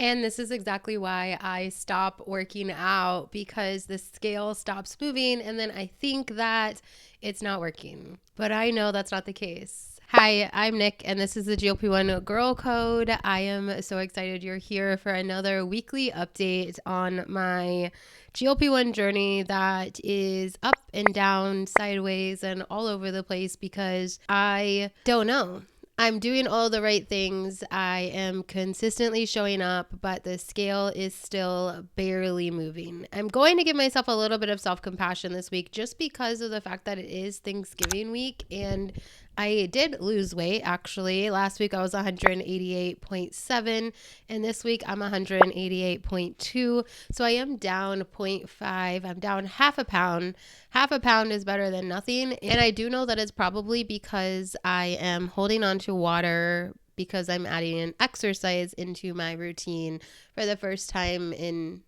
And this is exactly why I stop working out, because the scale stops moving and then I think that it's not working. But I know that's not the case. Hi, I'm Nick, and this is the GLP1 Girl Code. I am so excited you're here for another weekly update on my GLP1 journey that is up and down, sideways, and all over the place because I don't know. I'm doing all the right things. I am consistently showing up, but the scale is still barely moving. I'm going to give myself a little bit of self-compassion this week just because of the fact that it is Thanksgiving week, and I did lose weight actually. Last week I was 188.7 and this week I'm 188.2. So I am down 0.5. I'm down half a pound. Half a pound is better than nothing. And I do know that it's probably because I am holding on to water because I'm adding an exercise into my routine for the first time in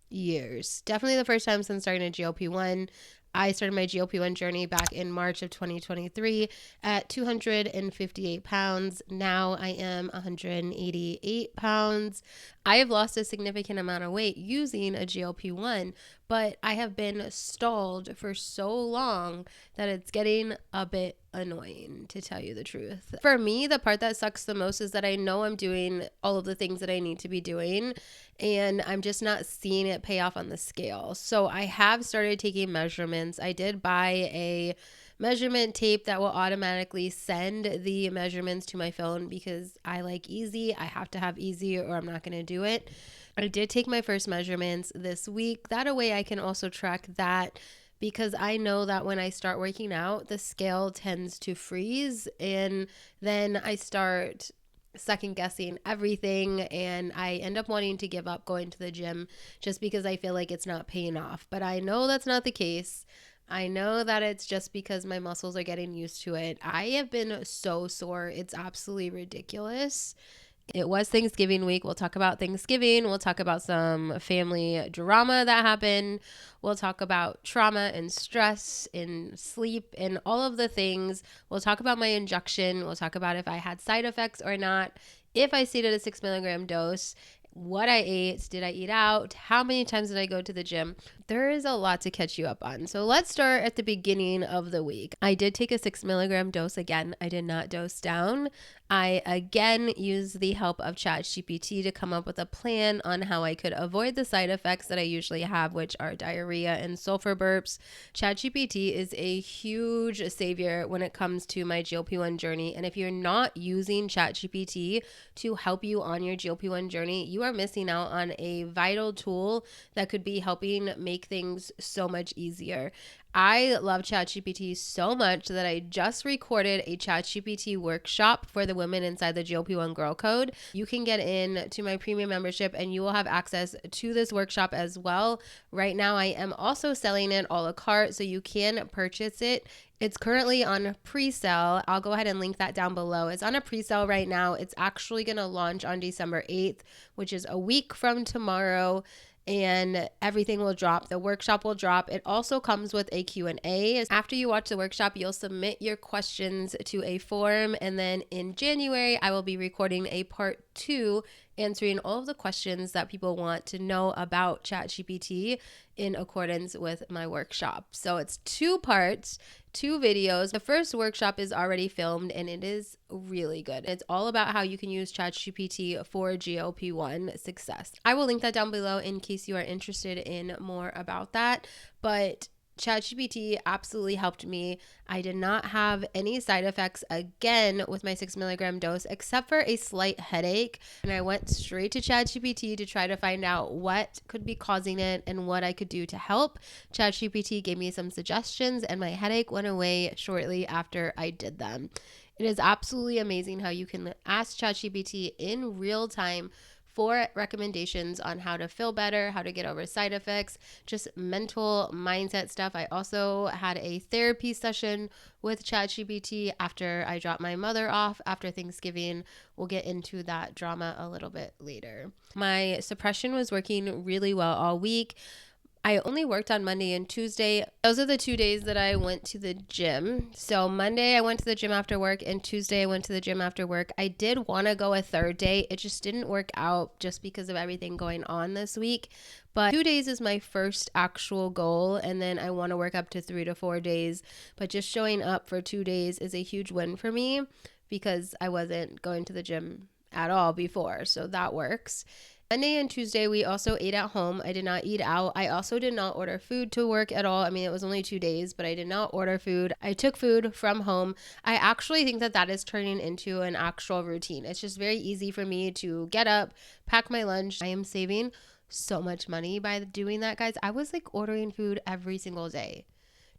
years. Definitely the first time since starting a GLP-1. I started my GLP-1 journey back in March of 2023 at 258 pounds. Now I am 188 pounds. I have lost a significant amount of weight using a GLP-1, but I have been stalled for so long that it's getting a bit annoying, to tell you the truth. For me, the part that sucks the most is that I know I'm doing all of the things that I need to be doing, and I'm just not seeing it pay off on the scale. So I have started taking measurements. I did buy a measurement tape that will automatically send the measurements to my phone because I like easy. I have to have easy or I'm not going to do it. I did take my first measurements this week. That way I can also track that, because I know that when I start working out, the scale tends to freeze and then I start second guessing everything and I end up wanting to give up going to the gym just because I feel like it's not paying off. But I know that's not the case. I know that it's just because my muscles are getting used to it. I have been so sore. It's absolutely ridiculous. It was Thanksgiving week. We'll talk about Thanksgiving. We'll talk about some family drama that happened. We'll talk about trauma and stress and sleep and all of the things. We'll talk about my injection. We'll talk about if I had side effects or not, if I stayed at a 6 milligram dose, what I ate, did I eat out, how many times did I go to the gym. There is a lot to catch you up on. So let's start at the beginning of the week. I did take a 6 milligram dose again. I did not dose down. I again used the help of ChatGPT to come up with a plan on how I could avoid the side effects that I usually have, which are diarrhea and sulfur burps. ChatGPT is a huge savior when it comes to my GLP-1 journey. And if you're not using ChatGPT to help you on your GLP-1 journey, you are missing out on a vital tool that could be helping make things so much easier. I love ChatGPT so much that I just recorded a ChatGPT workshop for the women inside the GLP1 Girl Code. You can get in to my premium membership and you will have access to this workshop as well. Right now, I am also selling it a la carte, so you can purchase it. It's currently on pre-sale. I'll go ahead and link that down below. It's on a pre-sale right now. It's actually going to launch on December 8th, which is a week from tomorrow. And everything will drop. The workshop will drop. It also comes with a Q&A. After you watch the workshop, you'll submit your questions to a form. And then in January, I will be recording a part 2 answering all of the questions that people want to know about ChatGPT in accordance with my workshop. So it's 2 parts, 2 videos. The first workshop is already filmed and it is really good. It's all about how you can use ChatGPT for GLP-1 success. I will link that down below in case you are interested in more about that. But ChatGPT absolutely helped me. I did not have any side effects again with my 6 milligram dose, except for a slight headache. And I went straight to ChatGPT to try to find out what could be causing it and what I could do to help. ChatGPT gave me some suggestions and my headache went away shortly after I did them. It is absolutely amazing how you can ask ChatGPT in real time for recommendations on how to feel better, how to get over side effects, just mental mindset stuff. I also had a therapy session with ChatGPT after I dropped my mother off after Thanksgiving. We'll get into that drama a little bit later. My suppression was working really well all week. I only worked on Monday and Tuesday. Those are the 2 days that I went to the gym. So Monday I went to the gym after work, and Tuesday I went to the gym after work. I did want to go a third day. It just didn't work out just because of everything going on this week. But 2 days is my first actual goal, and then I want to work up to 3 to 4 days. But just showing up for 2 days is a huge win for me because I wasn't going to the gym at all before. So that works. Monday and Tuesday, we also ate at home. I did not eat out. I also did not order food to work at all. I mean, it was only 2 days, but I did not order food. I took food from home. I actually think that that is turning into an actual routine. It's just very easy for me to get up, pack my lunch. I am saving so much money by doing that, guys. I was like ordering food every single day.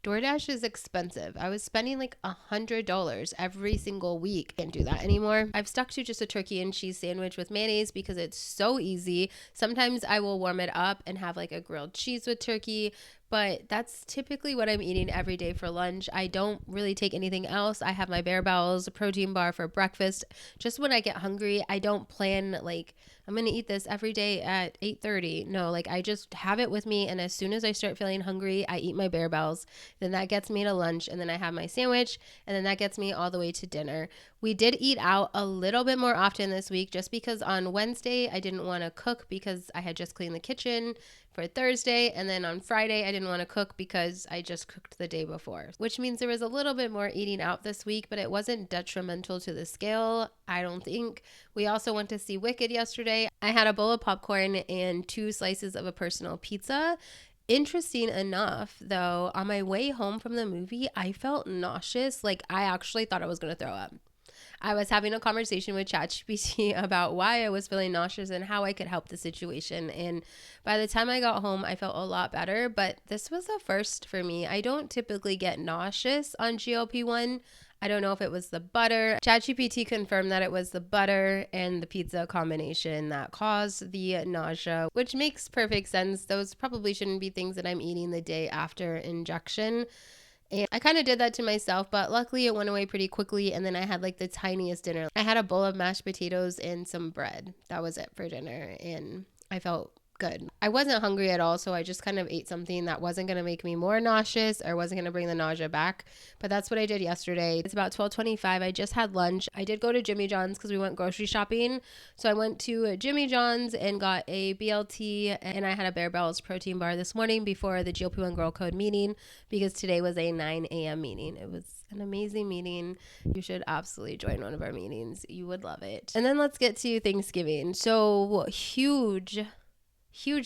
DoorDash is expensive. I was spending like $100 every single week. Can't do that anymore. I've stuck to just a turkey and cheese sandwich with mayonnaise because it's so easy. Sometimes I will warm it up and have like a grilled cheese with turkey, but that's typically what I'm eating every day for lunch. I don't really take anything else. I have my Bare Bells protein bar for breakfast. Just when I get hungry, I don't plan like I'm going to eat this every day at 8:30. No, like I just have it with me, and as soon as I start feeling hungry, I eat my Bare Bells. Then that gets me to lunch, and then I have my sandwich, and then that gets me all the way to dinner. We did eat out a little bit more often this week just because on Wednesday I didn't want to cook because I had just cleaned the kitchen for Thursday, and then on Friday I didn't want to cook because I just cooked the day before, which means there was a little bit more eating out this week, but it wasn't detrimental to the scale, I don't think. We also went to see Wicked yesterday. I had a bowl of popcorn and 2 slices of a personal pizza. Interesting enough, though, on my way home from the movie, I felt nauseous. Like I actually thought I was going to throw up. I was having a conversation with ChatGPT about why I was feeling nauseous and how I could help the situation. And by the time I got home, I felt a lot better. But this was a first for me. I don't typically get nauseous on GLP-1. I don't know if it was the butter. ChatGPT confirmed that it was the butter and the pizza combination that caused the nausea, which makes perfect sense. Those probably shouldn't be things that I'm eating the day after injection. And I kind of did that to myself, but luckily it went away pretty quickly. And then I had like the tiniest dinner. I had a bowl of mashed potatoes and some bread. That was it for dinner. And I felt good. I wasn't hungry at all, so I just kind of ate something that wasn't going to make me more nauseous or wasn't going to bring the nausea back. But that's what I did yesterday. It's about 12:25. I just had lunch. I did go to Jimmy John's because we went grocery shopping. So I went to Jimmy John's and got a BLT, and I had a Bare Bells protein bar this morning before the GLP1 Girl Code meeting because today was a 9 a.m. meeting. It was an amazing meeting. You should absolutely join one of our meetings. You would love it. And then let's get to Thanksgiving. So huge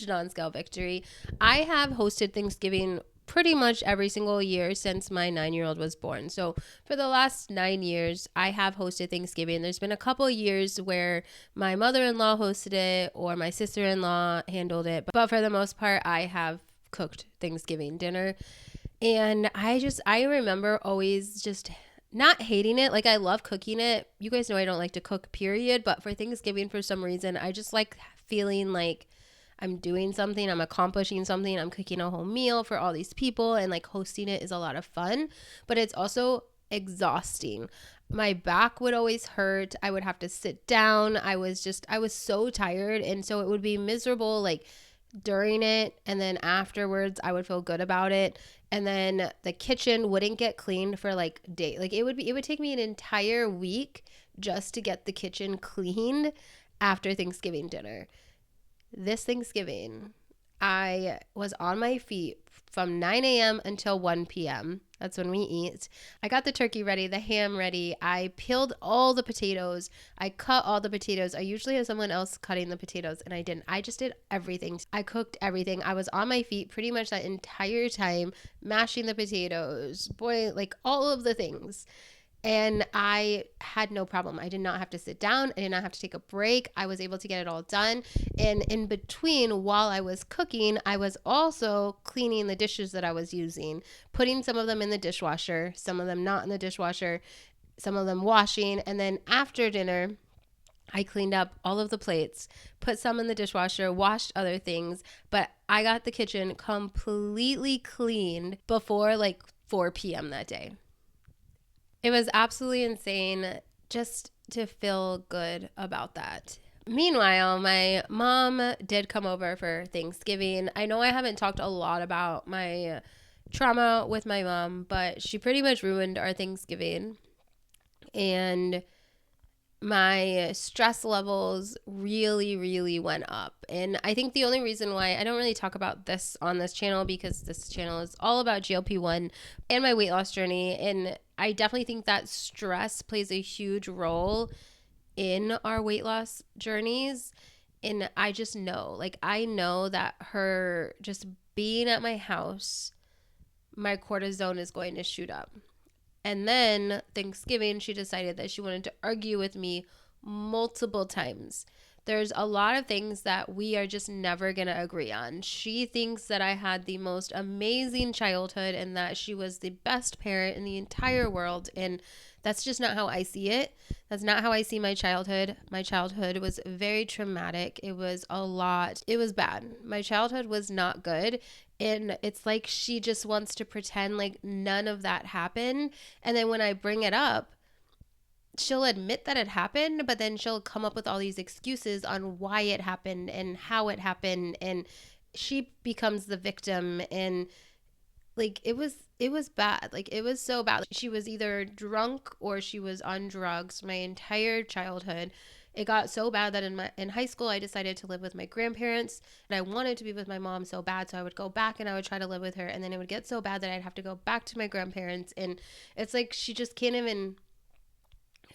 non-scale victory. I have hosted Thanksgiving pretty much every single year since my 9-year-old was born. So for the last 9 years, I have hosted Thanksgiving. There's been a couple years where my mother-in-law hosted it or my sister-in-law handled it. But for the most part, I have cooked Thanksgiving dinner. And I remember always just not hating it. Like I love cooking it. You guys know I don't like to cook, period. But for Thanksgiving, for some reason, I just like feeling like I'm doing something, I'm accomplishing something, I'm cooking a whole meal for all these people, and like hosting it is a lot of fun, but it's also exhausting. My back would always hurt. I would have to sit down. I was so tired, and so it would be miserable like during it, and then afterwards I would feel good about it, and then the kitchen wouldn't get cleaned for like day. Like it would take me an entire week just to get the kitchen cleaned after Thanksgiving dinner. This Thanksgiving, I was on my feet from 9 a.m. until 1 p.m. That's when we eat. I got the turkey ready, the ham ready. I peeled all the potatoes. I cut all the potatoes. I usually have someone else cutting the potatoes, and I didn't. I just did everything. I cooked everything. I was on my feet pretty much that entire time, mashing the potatoes, like all of the things. And I had no problem. I did not have to sit down. I did not have to take a break. I was able to get it all done. And in between, while I was cooking, I was also cleaning the dishes that I was using, putting some of them in the dishwasher, some of them not in the dishwasher, some of them washing. And then after dinner, I cleaned up all of the plates, put some in the dishwasher, washed other things. But I got the kitchen completely cleaned before like 4 p.m. that day. It was absolutely insane just to feel good about that. Meanwhile, my mom did come over for Thanksgiving. I know I haven't talked a lot about my trauma with my mom, but she pretty much ruined our Thanksgiving. And my stress levels really, really went up. And I think the only reason why I don't really talk about this on this channel, because this channel is all about GLP-1 and my weight loss journey. And I definitely think that stress plays a huge role in our weight loss journeys. And I just know, like, I know that her just being at my house, my cortisone is going to shoot up. And then Thanksgiving, she decided that she wanted to argue with me multiple times. There's a lot of things that we are just never going to agree on. She thinks that I had the most amazing childhood and that she was the best parent in the entire world. And that's just not how I see it. That's not how I see my childhood. My childhood was very traumatic. It was a lot. It was bad. My childhood was not good. And it's like she just wants to pretend like none of that happened. And then when I bring it up, she'll admit that it happened, but then she'll come up with all these excuses on why it happened and how it happened. And she becomes the victim. And like it was bad. Like it was so bad. She was either drunk or she was on drugs my entire childhood. It got so bad that in high school I decided to live with my grandparents, and I wanted to be with my mom so bad, so I would go back and I would try to live with her, and then it would get so bad that I'd have to go back to my grandparents. And it's like she just can't even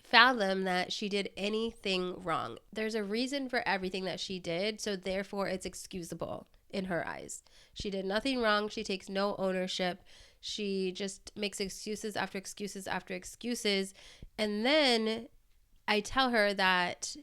fathom that she did anything wrong. There's a reason for everything that she did, so therefore it's excusable in her eyes. She did nothing wrong. She takes no ownership. She just makes excuses after excuses after excuses. And then I tell her that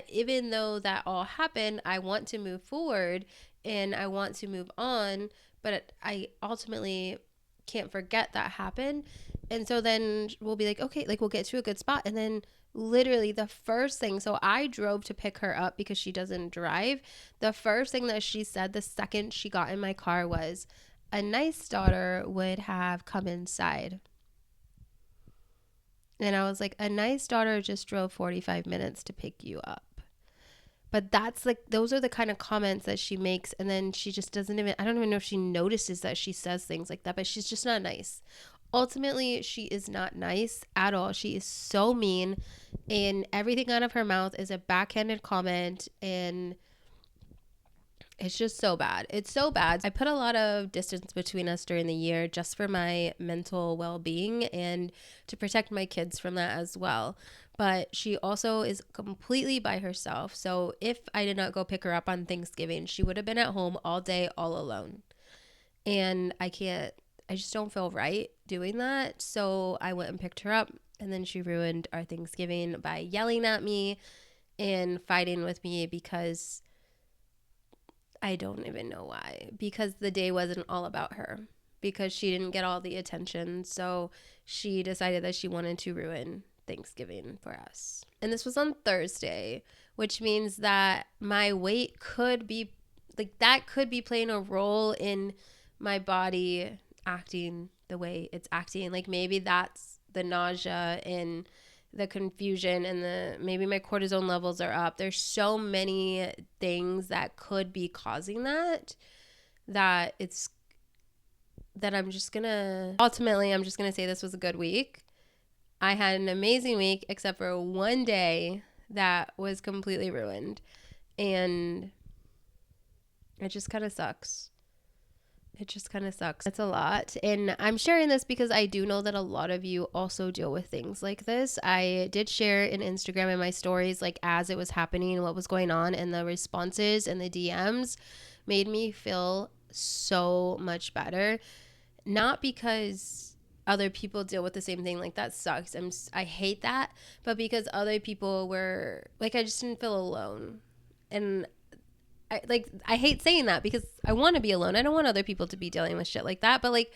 even though that all happened, I want to move forward and I want to move on, but I ultimately can't forget that happened. And so then we'll be like, okay, like we'll get to a good spot. And then literally the first thing, so I drove to pick her up because she doesn't drive. The first thing that she said the second she got in my car was, a nice daughter would have come inside. And I was like, a nice daughter just drove 45 minutes to pick you up. But that's like, those are the kind of comments that she makes. And then she just doesn't even, I don't even know if she notices that she says things like that, but she's just not nice. Ultimately, she is not nice at all. She is so mean, and everything out of her mouth is a backhanded comment, and it's just so bad. It's so bad. I put a lot of distance between us during the year just for my mental well-being and to protect my kids from that as well. But she also is completely by herself. So if I did not go pick her up on Thanksgiving, she would have been at home all day, all alone. And I just don't feel right doing that. So I went and picked her up, and then she ruined our Thanksgiving by yelling at me and fighting with me because I don't even know why. Because the day wasn't all about her. Because she didn't get all the attention. So she decided that she wanted to ruin Thanksgiving for us. And this was on Thursday, which means that my weight could be, like, that could be playing a role in my body acting the way it's acting. Like maybe that's the nausea and the confusion and maybe my cortisone levels are up. There's so many things that could be causing that I'm just gonna say this was a good week. I had an amazing week except for one day that was completely ruined, and it just kind of sucks. It's a lot. And I'm sharing this because I do know that a lot of you also deal with things like this. I did share in Instagram in my stories, like as it was happening, what was going on, and the responses and the DMs made me feel so much better. Not because other people deal with the same thing, like that sucks. I hate that, but because other people were like, I just didn't feel alone. And I hate saying that because I want to be alone. I don't want other people to be dealing with shit like that. But like,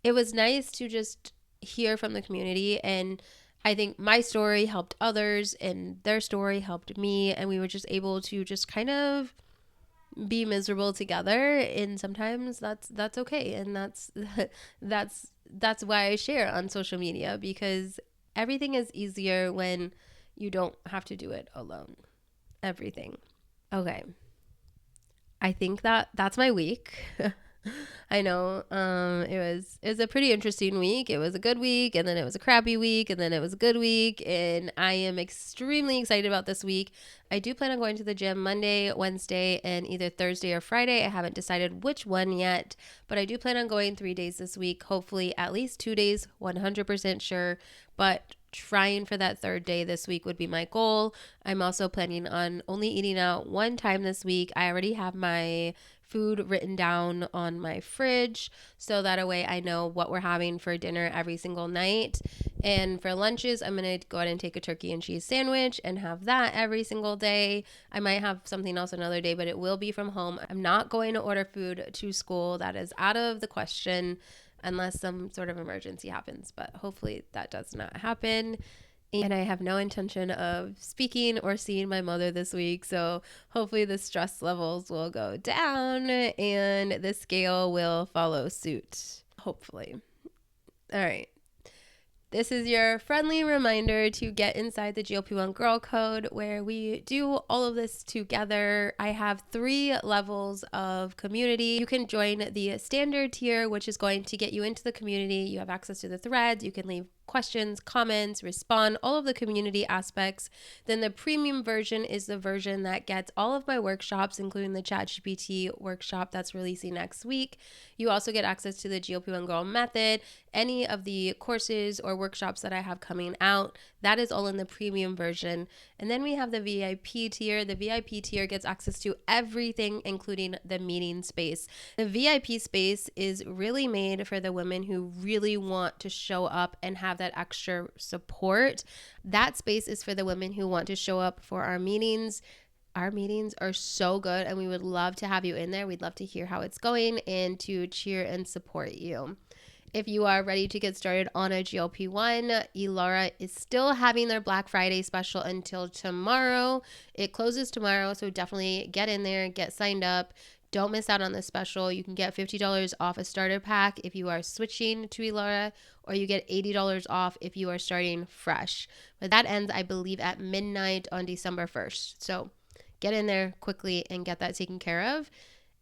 it was nice to just hear from the community. And I think my story helped others and their story helped me. And we were just able to just kind of be miserable together. And sometimes that's okay. And that's why I share on social media, because everything is easier when you don't have to do it alone. everything. Okay. I think that's my week. I know. It was a pretty interesting week. It was a good week, and then it was a crappy week, and then it was a good week, and I am extremely excited about this week. I do plan on going to the gym Monday, Wednesday, and either Thursday or Friday. I haven't decided which one yet, but I do plan on going 3 days this week. Hopefully at least 2 days, 100% sure, but trying for that third day this week would be my goal. I'm also planning on only eating out one time this week. I already have my food written down on my fridge so that way I know what we're having for dinner every single night. And for lunches, I'm going to go ahead and take a turkey and cheese sandwich and have that every single day. I might have something else another day, but it will be from home. I'm not going to order food to school. That is out of the question unless some sort of emergency happens, but hopefully that does not happen. And I have no intention of speaking or seeing my mother this week. So hopefully the stress levels will go down and the scale will follow suit. Hopefully. All right. This is your friendly reminder to get inside the GLP1 Girl Code, where we do all of this together. I have 3 levels of community. You can join the standard tier, which is going to get you into the community. You have access to the threads. You can leave questions, comments, respond, all of the community aspects. Then the premium version is the version that gets all of my workshops, including the ChatGPT workshop that's releasing next week. You also get access to the GLP1 Girl Method, any of the courses or workshops that I have coming out. That is all in the premium version. And then we have the VIP tier. The VIP tier gets access to everything, including the meeting space. The VIP space is really made for the women who really want to show up and have that extra support. That space is for the women who want to show up for our meetings. Our meetings are so good, and we would love to have you in there. We'd love to hear how it's going and to cheer and support you. If you are ready to get started on a GLP-1, Elara is still having their Black Friday special until tomorrow. It closes tomorrow, so definitely get in there, get signed up. Don't miss out on this special. You can get $50 off a starter pack if you are switching to Elara, or you get $80 off if you are starting fresh. But that ends, I believe, at midnight on December 1st. So get in there quickly and get that taken care of.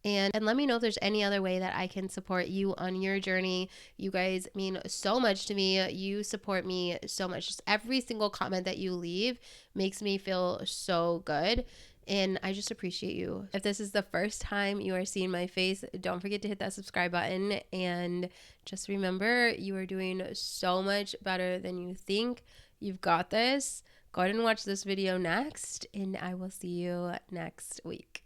And let me know if there's any other way that I can support you on your journey. You guys mean so much to me. You support me so much. Just every single comment that you leave makes me feel so good. And I just appreciate you. If this is the first time you are seeing my face, don't forget to hit that subscribe button. And just remember, you are doing so much better than you think. You've got this. Go ahead and watch this video next, and I will see you next week.